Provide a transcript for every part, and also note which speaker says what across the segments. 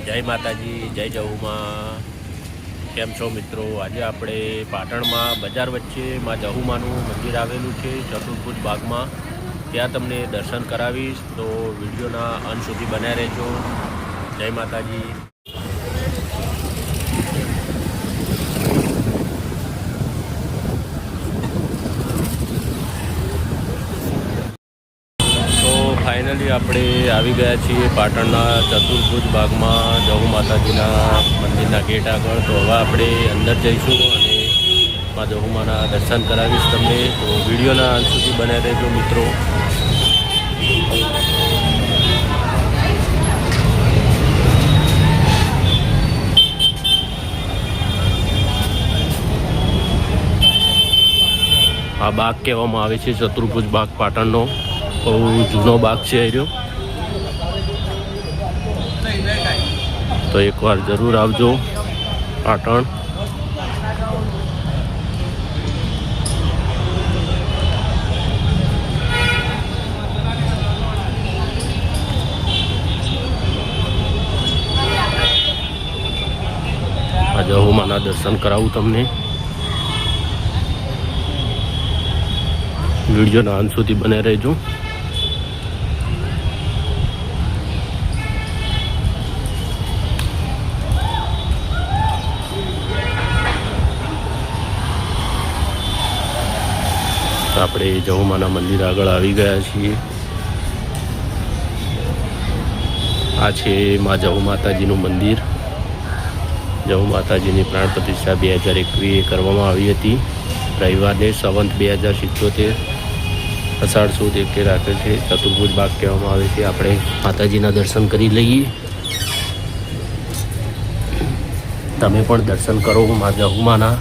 Speaker 1: જય માતાજી, જય જહુમાં। કેમ છો મિત્રો? આજે આપણે પાટણમાં બજાર વચ્ચે માં જહુમાનું મંદિર આવેલું છે ચતુર્ભુજ બાગમાં। ત્યાં તમને દર્શન કરાવીશ, તો વિડીયોના અંત સુધી બન્યા રહેજો। જય માતાજી। फाइनली આપણે આવી ગયા છીએ પાટણના ચતુર્ભુજ બાગમાં જહુ માતાજીના મંદિરના ગેટ આગળ। તો હવે આપણે અંદર જઈશું અને માં જહુમાના દર્શન કરાવીશ તમને, તો વિડીયોના અંત સુધી બન્યા રહેજો મિત્રો। આ બાગ કહેવામાં આવે છે ચતુર્ભુજ બાગ પાટણનો। બહુ જૂનો બાગ છે એ રહ્યો, તો એકવાર જરૂર આવજો પાટણ। આ જહુમાના દર્શન કરાવું તમને, વિડીયોના અંત સુધી બને રહેજો। આપણે જહુમાના મંદિર આગળ આવી ગયા છીએ। આ છે માં જહુ માતાજીનું મંદિર। જહુ માતાજીની પ્રાણ પ્રતિષ્ઠા 2021 કરવામાં આવી હતી। રવિવારને સંવંત 2077 અષાઢ સુદ 1 રાખે છે। ચતુર્ભુજ બાગ કહેવામાં આવે છે। આપણે માતાજીના દર્શન કરી લઈએ, તમે પણ દર્શન કરો માં જહુમાના।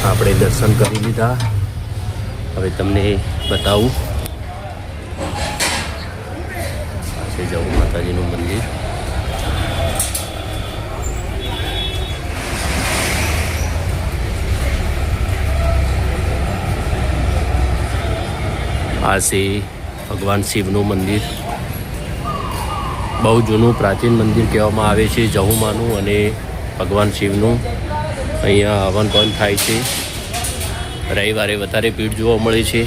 Speaker 1: આપણે દર્શન કરી લીધા, હવે તમને બતાવું। આ છે જહુ માતાજીનું મંદિર। આ છે ભગવાન શિવનું મંદિર। બહુ જૂનું પ્રાચીન મંદિર કહેવામાં આવે છે જહુમાનું અને ભગવાન શિવનું। અહીંયા હવન પણ થાય છે। રવિવારે વધારે ભીડ જોવા મળે છે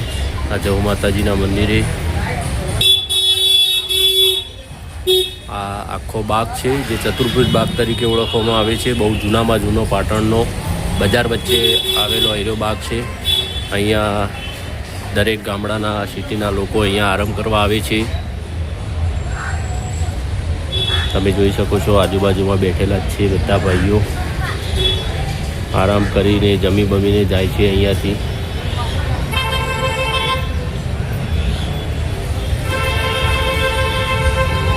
Speaker 1: આ જહુ માતાજીના મંદિરે। આ આખો બાગ છે જે ચતુર્ભુજ બાગ તરીકે ઓળખવામાં આવે છે। બહુ જૂનામાં જૂનો પાટણનો બજાર વચ્ચે આવેલો એરો બાગ છે। અહીંયા દરેક ગામડાના સિટીના લોકો અહીંયા આરામ કરવા આવે છે। તમે જોઈ શકો છો આજુબાજુમાં બેઠેલા જ છે બધા ભાઈઓ, આરામ કરીને જમી બમીને જાય છે અહીંયાથી।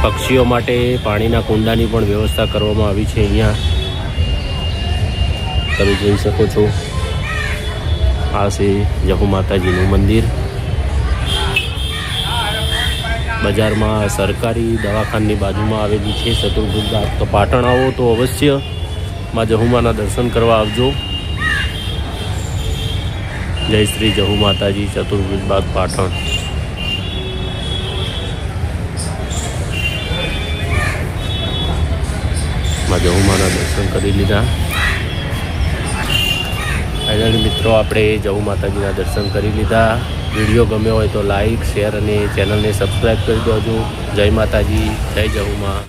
Speaker 1: પક્ષીઓ માટે પાણીના કુંડાની પણ વ્યવસ્થા કરવામાં આવી છે અહીંયા, તમે જોઈ શકો છો। આ છે જહુ માતાજીનું મંદિર। બજારમાં સરકારી દવાખાનાની બાજુમાં આવેલું છે ચતુર્ભુજ બાગ। તો પાટણ આવો તો અવશ્ય માં જહુમાના દર્શન કરવા આવજો। જય શ્રી જહુ માતાજી, ચતુર્ભુજ બાગ પાટણ। માં જહુમાના દર્શન કરી લીધા। ફાઇનલી મિત્રો આપણે જહુ માતાજીના દર્શન કરી લીધા। વિડીયો ગમ્યો હોય તો લાઈક, શેર અને ચેનલને સબસ્ક્રાઈબ કરી દેજો। જય માતાજી, જય જહુમા।